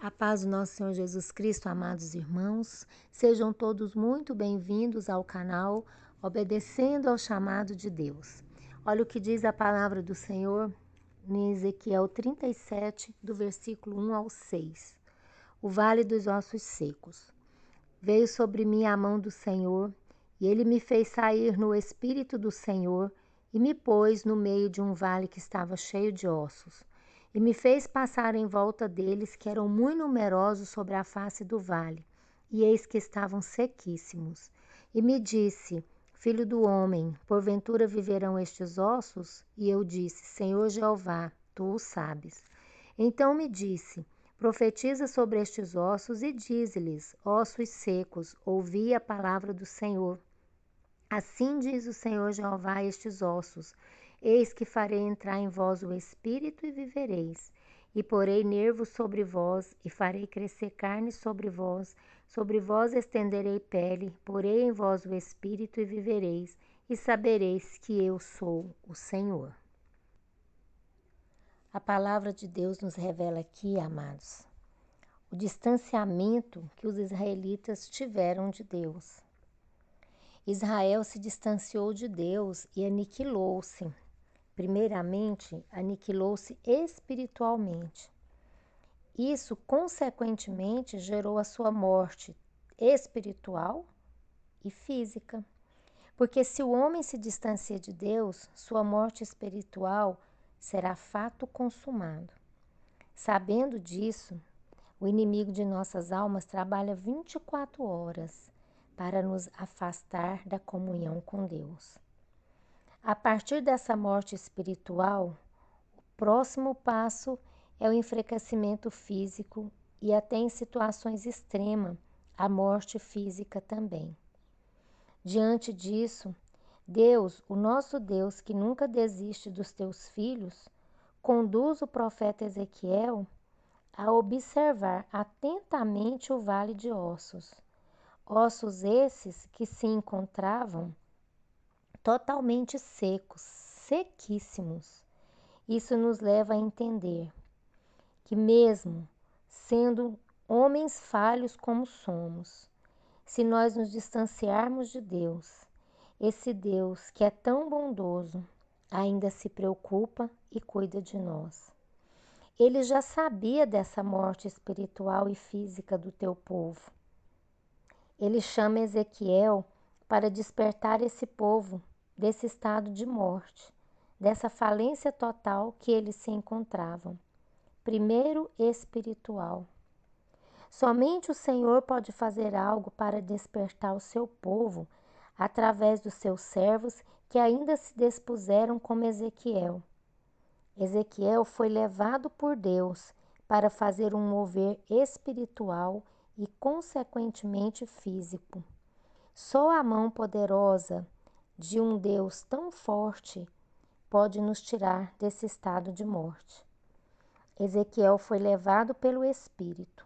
A paz do nosso Senhor Jesus Cristo, amados irmãos, sejam todos muito bem-vindos ao canal Obedecendo ao Chamado de Deus. Olha o que diz a palavra do Senhor em Ezequiel 37, do versículo 1 ao 6. O vale dos ossos secos. Veio sobre mim a mão do Senhor, e ele me fez sair no espírito do Senhor e me pôs no meio de um vale que estava cheio de ossos. E me fez passar em volta deles, que eram muito numerosos sobre a face do vale, e eis que estavam sequíssimos. E me disse: Filho do homem, porventura viverão estes ossos? E eu disse: Senhor Jeová, tu o sabes. Então me disse: Profetiza sobre estes ossos e dize-lhes: Ossos secos, ouvi a palavra do Senhor. Assim diz o Senhor Jeová a estes ossos: Eis que farei entrar em vós o espírito e vivereis. E porei nervos sobre vós, e farei crescer carne sobre vós estenderei pele, porei em vós o espírito e vivereis, e sabereis que eu sou o Senhor. A palavra de Deus nos revela aqui, amados, o distanciamento que os israelitas tiveram de Deus. Israel se distanciou de Deus e aniquilou-se. Primeiramente, aniquilou-se espiritualmente. Isso, consequentemente, gerou a sua morte espiritual e física. Porque se o homem se distancia de Deus, sua morte espiritual será fato consumado. Sabendo disso, o inimigo de nossas almas trabalha 24 horas para nos afastar da comunhão com Deus. A partir dessa morte espiritual, o próximo passo é o enfraquecimento físico e até em situações extremas, a morte física também. Diante disso, Deus, o nosso Deus que nunca desiste dos teus filhos, conduz o profeta Ezequiel a observar atentamente o vale de ossos. Ossos esses que se encontravam totalmente secos, sequíssimos. Isso nos leva a entender que mesmo sendo homens falhos como somos, se nós nos distanciarmos de Deus, esse Deus que é tão bondoso ainda se preocupa e cuida de nós. Ele já sabia dessa morte espiritual e física do teu povo. Ele chama Ezequiel para despertar esse povo desse estado de morte, dessa falência total que eles se encontravam. Primeiro, espiritual. Somente o Senhor pode fazer algo para despertar o seu povo através dos seus servos que ainda se dispuseram como Ezequiel. Ezequiel foi levado por Deus para fazer um mover espiritual e, consequentemente, físico. Só a mão poderosa de um Deus tão forte pode nos tirar desse estado de morte. Ezequiel foi levado pelo Espírito.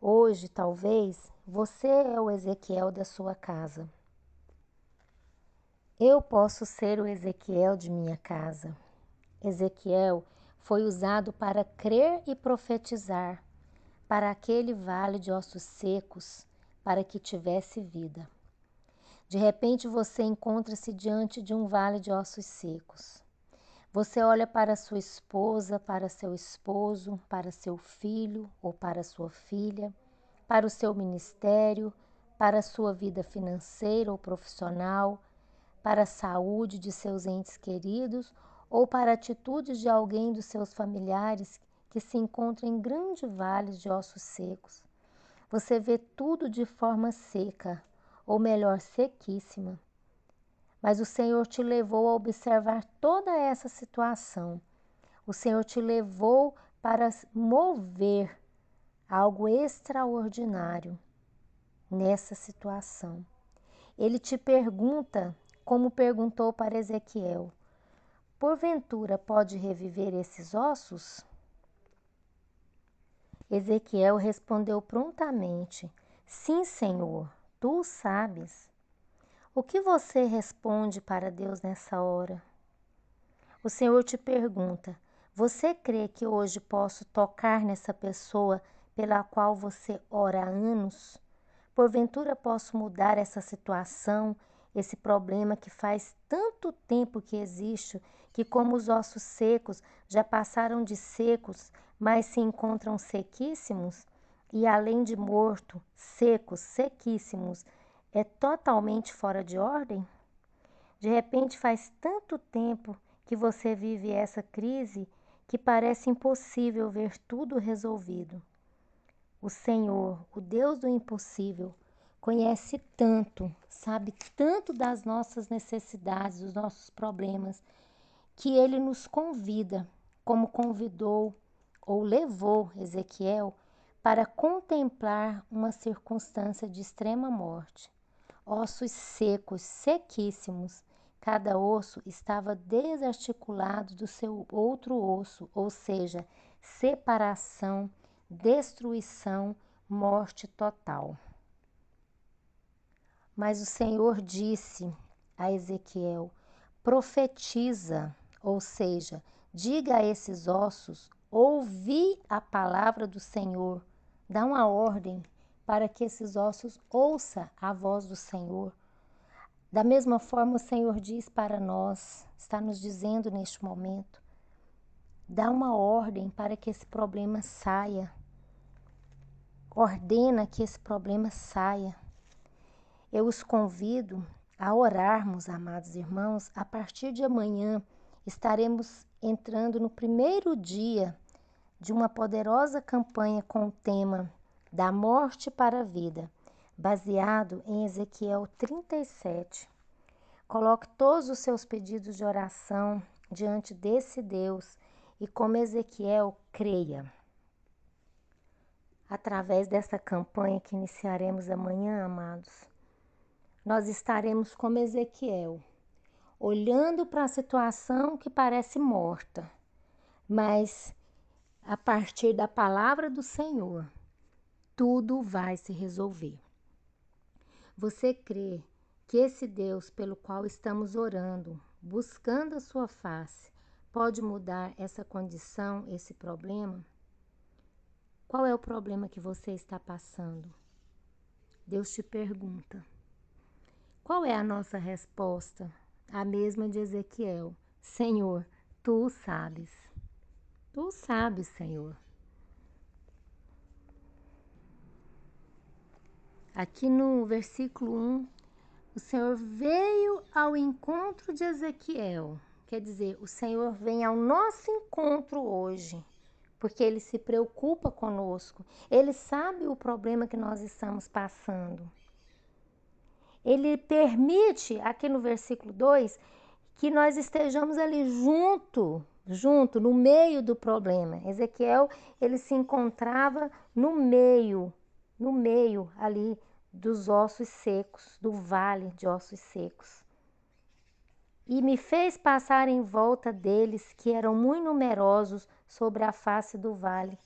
Hoje, talvez, você é o Ezequiel da sua casa. Eu posso ser o Ezequiel de minha casa. Ezequiel foi usado para crer e profetizar para aquele vale de ossos secos, para que tivesse vida. De repente você encontra-se diante de um vale de ossos secos. Você olha para sua esposa, para seu esposo, para seu filho ou para sua filha, para o seu ministério, para a sua vida financeira ou profissional, para a saúde de seus entes queridos ou para atitudes de alguém dos seus familiares que se encontra em grandes vales de ossos secos. Você vê tudo de forma seca, ou melhor, sequíssima. Mas o Senhor te levou a observar toda essa situação. O Senhor te levou para mover algo extraordinário nessa situação. Ele te pergunta, como perguntou para Ezequiel: porventura pode reviver esses ossos? Ezequiel respondeu prontamente: sim, Senhor, tu o sabes. O que você responde para Deus nessa hora? O Senhor te pergunta: você crê que hoje posso tocar nessa pessoa pela qual você ora há anos? Porventura posso mudar essa situação, esse problema que faz tanto tempo que existe, que como os ossos secos já passaram de secos, mas se encontram sequíssimos? E além de morto, secos, sequíssimos, é totalmente fora de ordem? De repente faz tanto tempo que você vive essa crise que parece impossível ver tudo resolvido. O Senhor, o Deus do impossível, conhece tanto, sabe tanto das nossas necessidades, dos nossos problemas, que Ele nos convida, como convidou ou levou Ezequiel para contemplar uma circunstância de extrema morte. Ossos secos, sequíssimos, cada osso estava desarticulado do seu outro osso, ou seja, separação, destruição, morte total. Mas o Senhor disse a Ezequiel: profetiza, ou seja, diga a esses ossos, ouvi a palavra do Senhor, dá uma ordem para que esses ossos ouçam a voz do Senhor. Da mesma forma, o Senhor diz para nós, está nos dizendo neste momento, dá uma ordem para que esse problema saia. Ordena que esse problema saia. Eu os convido a orarmos, amados irmãos. A partir de amanhã estaremos entrando no primeiro dia de uma poderosa campanha com o tema Da Morte para a Vida, baseado em Ezequiel 37. Coloque todos os seus pedidos de oração diante desse Deus e, como Ezequiel, creia. Através dessa campanha que iniciaremos amanhã, amados, nós estaremos como Ezequiel, olhando para a situação que parece morta, mas a partir da palavra do Senhor, tudo vai se resolver. Você crê que esse Deus pelo qual estamos orando, buscando a sua face, pode mudar essa condição, esse problema? Qual é o problema que você está passando? Deus te pergunta. Qual é a nossa resposta? A mesma de Ezequiel. Senhor, tu o sabes. Tu o sabes, Senhor. Aqui no versículo 1, o Senhor veio ao encontro de Ezequiel. Quer dizer, o Senhor vem ao nosso encontro hoje, porque Ele se preocupa conosco. Ele sabe o problema que nós estamos passando. Ele permite, aqui no versículo 2, que nós estejamos ali junto, no meio do problema. Ezequiel, ele se encontrava no meio ali dos ossos secos, do vale de ossos secos. E me fez passar em volta deles, que eram muito numerosos sobre a face do vale,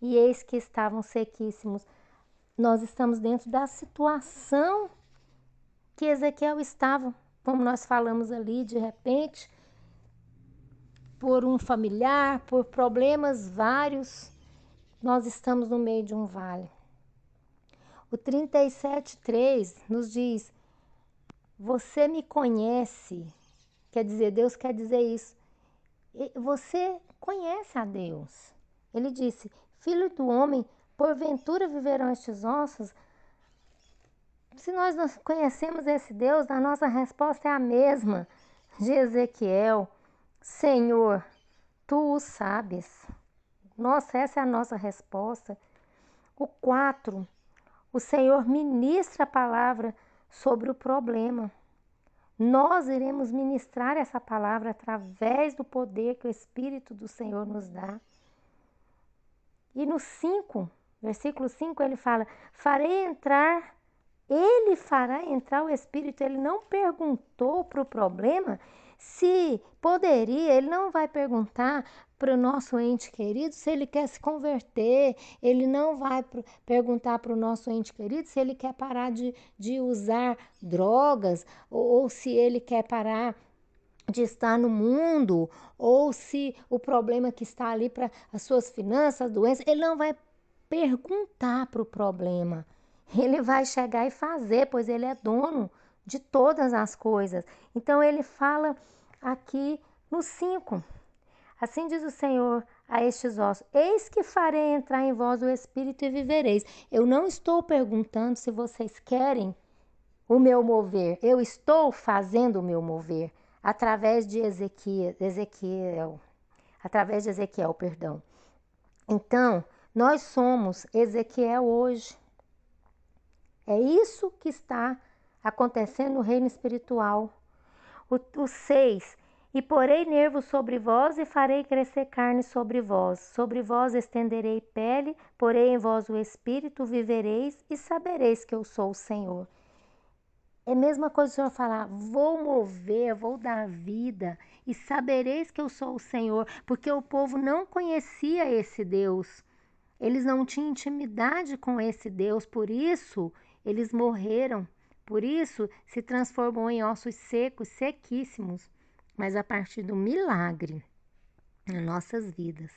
e eis que estavam sequíssimos. Nós estamos dentro da situação que Ezequiel estava, como nós falamos ali, de repente, por um familiar, por problemas vários, nós estamos no meio de um vale. O 37:3 nos diz: você me conhece, quer dizer, Deus quer dizer isso. Você conhece a Deus. Ele disse: filho do homem, porventura viverão estes ossos? Se nós não conhecemos esse Deus, a nossa resposta é a mesma de Ezequiel. Senhor, tu o sabes. Nossa, essa é a nossa resposta. O 4, o Senhor ministra a palavra sobre o problema. Nós iremos ministrar essa palavra através do poder que o Espírito do Senhor nos dá. E no 5, versículo 5, ele fala: Ele fará entrar o Espírito. Ele não perguntou para o problema se poderia, ele não vai perguntar para o nosso ente querido se ele quer se converter, ele não vai perguntar para o nosso ente querido se ele quer parar de usar drogas, ou se ele quer parar de estar no mundo, ou se o problema que está ali para as suas finanças, doenças, ele não vai perguntar para o problema. Ele vai chegar e fazer, pois ele é dono de todas as coisas. Então ele fala aqui no 5. Assim diz o Senhor a estes ossos: eis que farei entrar em vós o Espírito e vivereis. Eu não estou perguntando se vocês querem o meu mover. Eu estou fazendo o meu mover através de Ezequiel, perdão. Então, nós somos Ezequiel hoje. É isso que está acontecendo no reino espiritual. O 6. E porei nervos sobre vós e farei crescer carne sobre vós estenderei pele, porei em vós o espírito, vivereis e sabereis que eu sou o Senhor. É a mesma coisa o Senhor falar: vou mover, vou dar vida e sabereis que eu sou o Senhor, porque o povo não conhecia esse Deus. Eles não tinham intimidade com esse Deus, por isso eles morreram. Por isso se transformou em ossos secos, sequíssimos. Mas a partir do milagre nas nossas vidas,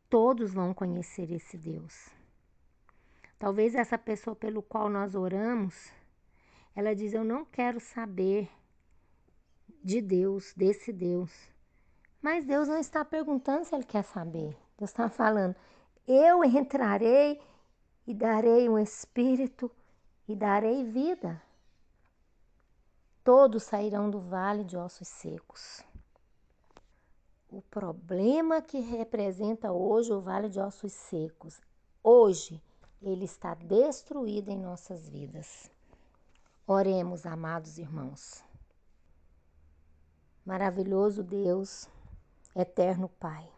todos vão conhecer esse Deus. Talvez essa pessoa pelo qual nós oramos, ela diz: eu não quero saber de Deus, desse Deus. Mas Deus não está perguntando se ele quer saber. Deus está falando: eu entrarei e darei um espírito e darei vida. Todos sairão do vale de ossos secos. O problema que representa hoje o vale de ossos secos, hoje ele está destruído em nossas vidas. Oremos, amados irmãos. Maravilhoso Deus, eterno Pai,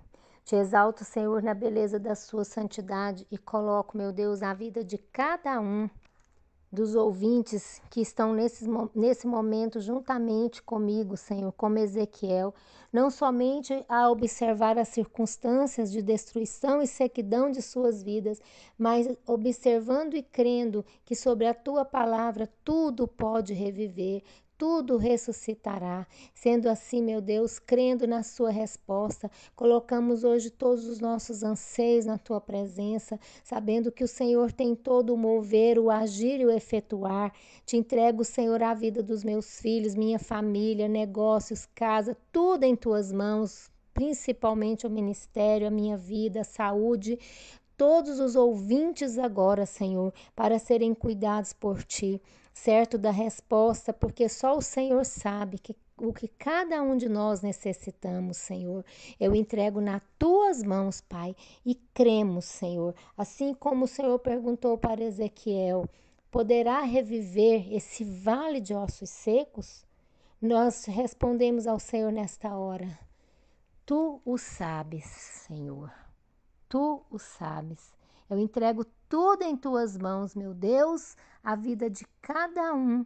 te exalto, Senhor, na beleza da sua santidade e coloco, meu Deus, a vida de cada um dos ouvintes que estão nesse momento juntamente comigo, Senhor, como Ezequiel, não somente a observar as circunstâncias de destruição e sequidão de suas vidas, mas observando e crendo que sobre a tua palavra tudo pode reviver, tudo ressuscitará. Sendo assim, meu Deus, crendo na sua resposta, colocamos hoje todos os nossos anseios na tua presença, sabendo que o Senhor tem todo o mover, o agir e o efetuar. Te entrego, Senhor, a vida dos meus filhos, minha família, negócios, casa, tudo em tuas mãos, principalmente o ministério, a minha vida, a saúde, todos os ouvintes agora, Senhor, para serem cuidados por ti, certo da resposta, porque só o Senhor sabe o que cada um de nós necessitamos, Senhor. Eu entrego nas tuas mãos, Pai, e cremos, Senhor, assim como o Senhor perguntou para Ezequiel: poderá reviver esse vale de ossos secos? Nós respondemos ao Senhor nesta hora: tu o sabes, Senhor. Tu o sabes. Eu entrego tudo em tuas mãos, meu Deus, a vida de cada um.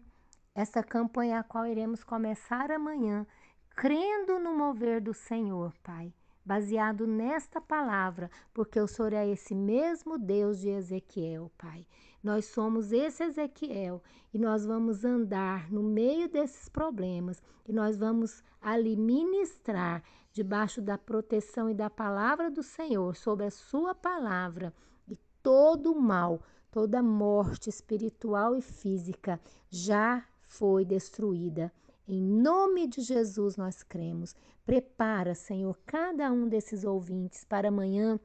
Essa campanha a qual iremos começar amanhã, crendo no mover do Senhor, Pai, baseado nesta palavra, porque o Senhor é esse mesmo Deus de Ezequiel, Pai. Nós somos esse Ezequiel e nós vamos andar no meio desses problemas e nós vamos ali ministrar debaixo da proteção e da palavra do Senhor, sobre a sua palavra, e todo o mal, toda morte espiritual e física já foi destruída. Em nome de Jesus nós cremos. Prepara, Senhor, cada um desses ouvintes para amanhã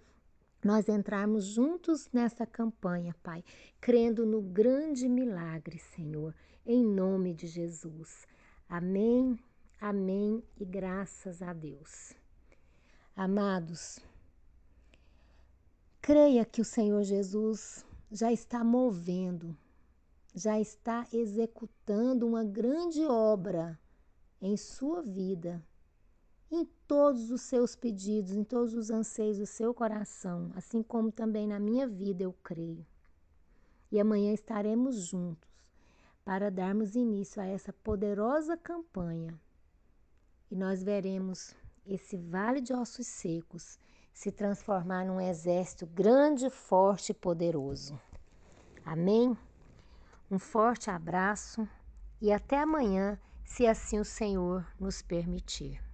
nós entrarmos juntos nessa campanha, Pai, crendo no grande milagre, Senhor, em nome de Jesus. Amém, amém e graças a Deus. Amados, creia que o Senhor Jesus já está movendo, já está executando uma grande obra em sua vida, em todos os seus pedidos, em todos os anseios do seu coração, assim como também na minha vida eu creio. E amanhã estaremos juntos para darmos início a essa poderosa campanha e nós veremos esse vale de ossos secos se transformar num exército grande, forte e poderoso. Amém? Um forte abraço e até amanhã, se assim o Senhor nos permitir.